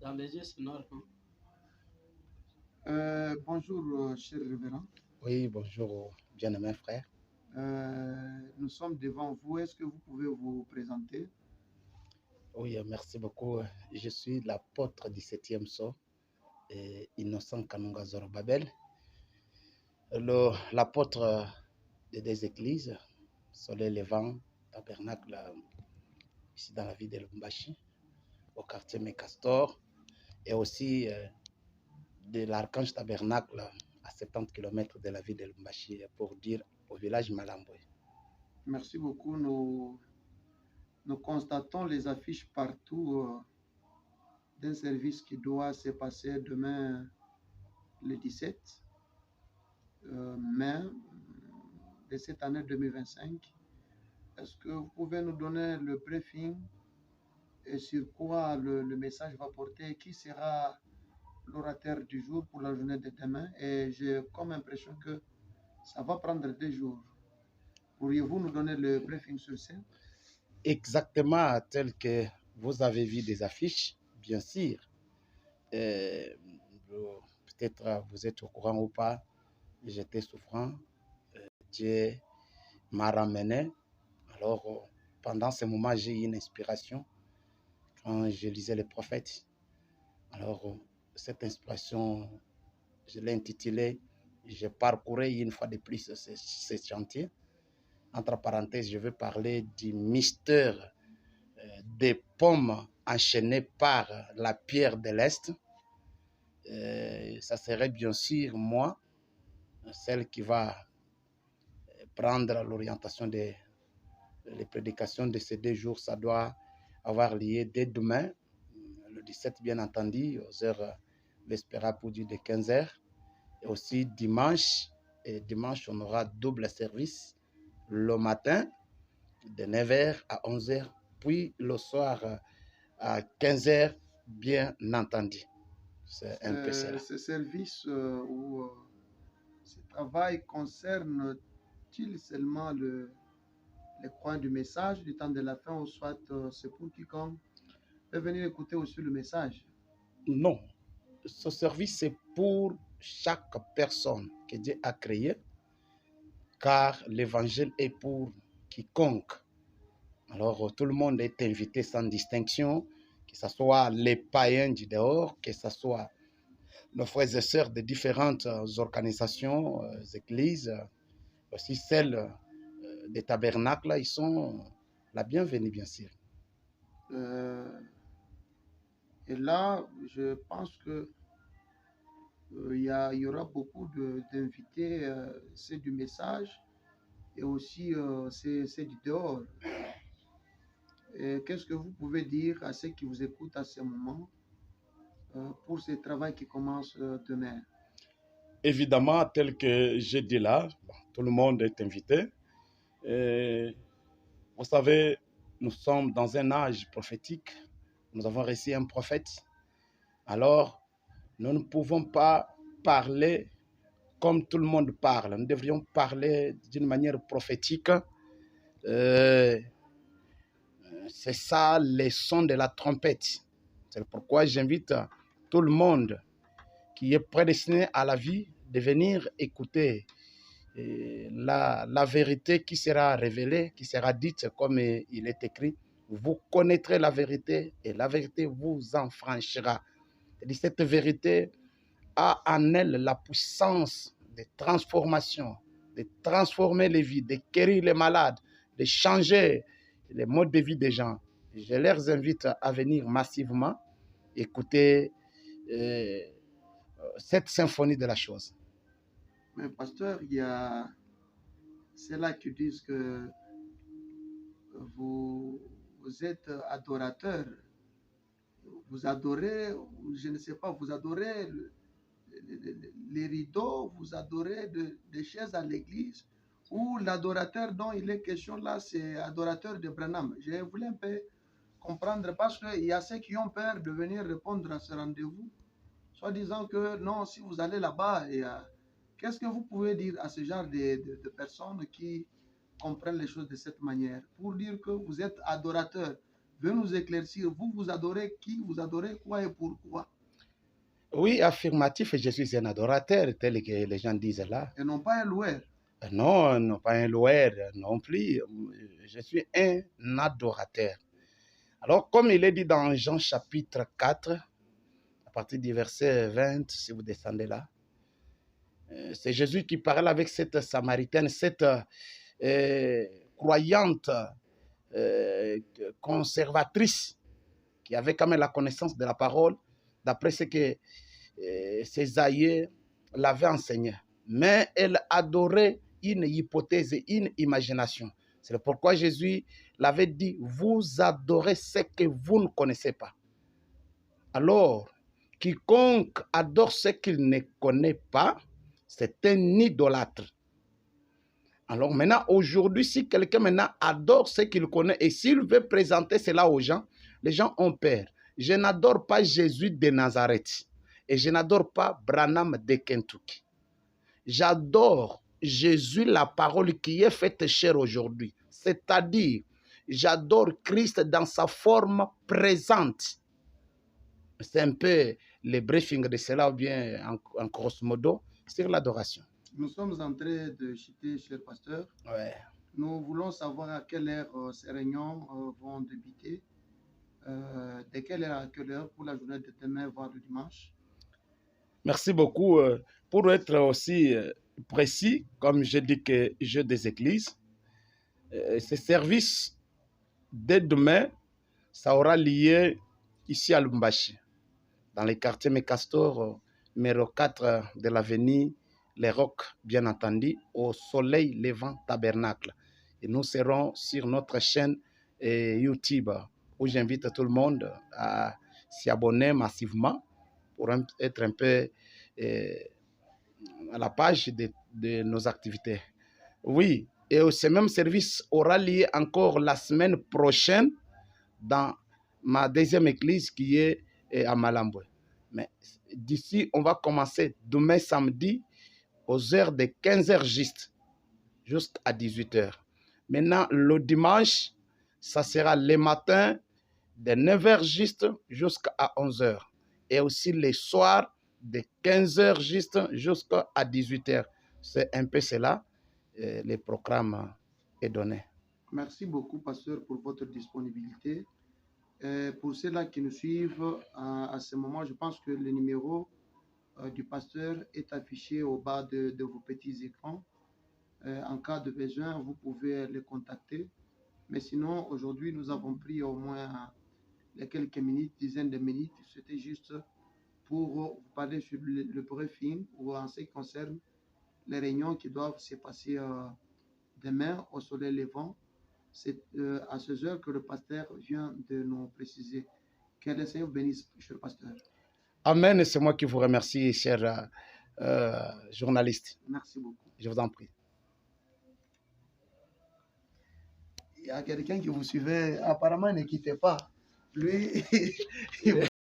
Dans les yeux, c'est noir. Bonjour, cher révérend. Oui, bonjour, bien-aimé frère. Nous sommes devant vous. Est-ce que vous pouvez vous présenter? Oui, merci beaucoup. Je suis l'apôtre du 7e sceau, Innocent Kanunga Zorobabel, l'apôtre des deux églises, Soleil Levant, Tabernacle, ici dans la ville de Lubumbashi, au quartier Mécastor, et aussi de l'Archange Tabernacle à 70 km de la ville de Lubumbashi, pour dire au village Malamboué. Merci beaucoup. Nous constatons les affiches partout d'un service qui doit se passer demain, le 17 mai de cette année 2025. Est-ce que vous pouvez nous donner le briefing et sur quoi le message va porter? Qui sera l'orateur du jour pour la journée de demain? Et j'ai comme impression que ça va prendre 2 jours. Pourriez-vous nous donner le briefing sur ça? Exactement tel que vous avez vu des affiches, bien sûr. Peut-être vous êtes au courant ou pas, j'étais souffrant. Dieu m'a ramené. Alors, pendant ce moment, j'ai eu une inspiration quand je lisais les prophètes. Alors, cette inspiration, je l'ai intitulée « Je parcourais une fois de plus ce chantier ». Entre parenthèses, je vais parler du mystère des pommes enchaînées par la pierre de l'Est. Ça serait bien sûr moi, celle qui va prendre l'orientation des prédications de ces 2 jours. Ça doit avoir lieu dès demain, le 17 bien entendu, aux heures vespéra pour dire de 15h. Et aussi dimanche, on aura double service le matin de 9h à 11h, puis le soir à 15h, bien entendu. C'est un peu cela. Ce service ou ce travail concerne-t-il seulement les croyants du message du temps de la fin, ou soit c'est pour quiconque peut venir écouter aussi le message? Non, ce service c'est pour chaque personne que Dieu a créée, car l'évangile est pour quiconque. Alors tout le monde est invité sans distinction, que ce soit les païens du dehors, que ce soit nos frères et sœurs de différentes organisations, églises, aussi celles des tabernacles, ils sont la bienvenue, bien sûr. Et là, je pense que il y aura beaucoup d'invités, c'est du message et aussi c'est du dehors. Qu'est-ce que vous pouvez dire à ceux qui vous écoutent à ce moment pour ce travail qui commence demain? Évidemment, tel que j'ai dit là, tout le monde est invité. Et vous savez, nous sommes dans un âge prophétique. Nous avons reçu un prophète. Alors, nous ne pouvons pas parler comme tout le monde parle. Nous devrions parler d'une manière prophétique. C'est ça, les sons de la trompette. C'est pourquoi j'invite tout le monde qui est prédestiné à la vie de venir écouter la vérité qui sera révélée, qui sera dite comme il est écrit. Vous connaîtrez la vérité et la vérité vous enfranchira. Cette vérité a en elle la puissance de transformation, de transformer les vies, de guérir les malades, de changer les modes de vie des gens. Je les invite à venir massivement écouter cette symphonie de la chose. Mais pasteur, il y a ceux-là qui disent que vous êtes adorateur. Vous adorez, je ne sais pas, vous adorez les rideaux, vous adorez des chaises à l'église, ou l'adorateur dont il est question là, c'est adorateur de Branham. Je voulais un peu comprendre parce qu'il y a ceux qui ont peur de venir répondre à ce rendez-vous, soit disant que non, si vous allez là-bas, qu'est-ce que vous pouvez dire à ce genre de personnes qui comprennent les choses de cette manière, pour dire que vous êtes adorateur? veut nous éclaircir. Vous, vous adorez qui? Vous adorez quoi et pourquoi? Oui, affirmatif, je suis un adorateur, tel que les gens disent là. Et non pas un loueur. Non, non, pas un loueur non plus. Je suis un adorateur. Alors, comme il est dit dans Jean chapitre 4, à partir du verset 20, si vous descendez là, c'est Jésus qui parle avec cette Samaritaine, cette croyante conservatrice qui avait quand même la connaissance de la parole, d'après ce que ses aïeux l'avaient enseigné. Mais elle adorait une hypothèse, une imagination. C'est pourquoi Jésus l'avait dit, vous adorez ce que vous ne connaissez pas. Alors, quiconque adore ce qu'il ne connaît pas, c'est un idolâtre. Alors maintenant, aujourd'hui, si quelqu'un maintenant adore ce qu'il connaît et s'il veut présenter cela aux gens, les gens ont peur. Je n'adore pas Jésus de Nazareth et je n'adore pas Branham de Kentucky. J'adore Jésus, la parole qui est faite chair aujourd'hui. C'est-à-dire, j'adore Christ dans sa forme présente. C'est un peu le briefing de cela, ou bien en grosso modo, sur l'adoration. Nous sommes en train de chuter, cher pasteur. Ouais. Nous voulons savoir à quelle heure ces réunions vont débuter. De quelle heure à quelle heure pour la journée de demain, voire le dimanche? Merci beaucoup. Pour être aussi précis, comme je dis que je des églises, ce service, dès demain, ça aura lieu ici à Lubumbashi, dans les quartiers Mécastor, numéro 4 de l'avenue Les Rocs, bien entendu, au Soleil Levant Tabernacle. Et nous serons sur notre chaîne YouTube, où j'invite tout le monde à s'y abonner massivement pour être un peu à la page de nos activités. Oui, et ce même service aura lieu encore la semaine prochaine dans ma deuxième église qui est à Malambwe. Mais d'ici, on va commencer demain samedi aux heures de 15h juste, jusqu'à 18h. Maintenant, le dimanche, ça sera le matin de 9h juste jusqu'à 11h. Et aussi les soirs de 15h juste jusqu'à 18h. C'est un peu cela, le programme est donné. Merci beaucoup, pasteur, pour votre disponibilité. Pour ceux-là qui nous suivent à ce moment, je pense que le numéro du pasteur est affiché au bas de vos petits écrans. En cas de besoin, vous pouvez les contacter. Mais sinon, aujourd'hui, nous avons pris au moins les quelques minutes, dizaines de minutes. C'était juste pour vous parler sur le briefing ou en ce qui concerne les réunions qui doivent se passer demain au soleil levant. C'est à ces heures que le pasteur vient de nous préciser. Que le Seigneur bénisse, cher pasteur. Amen, c'est moi qui vous remercie, cher journaliste. Merci beaucoup. Je vous en prie. Il y a quelqu'un qui vous suivait, apparemment ne quittez pas. Lui,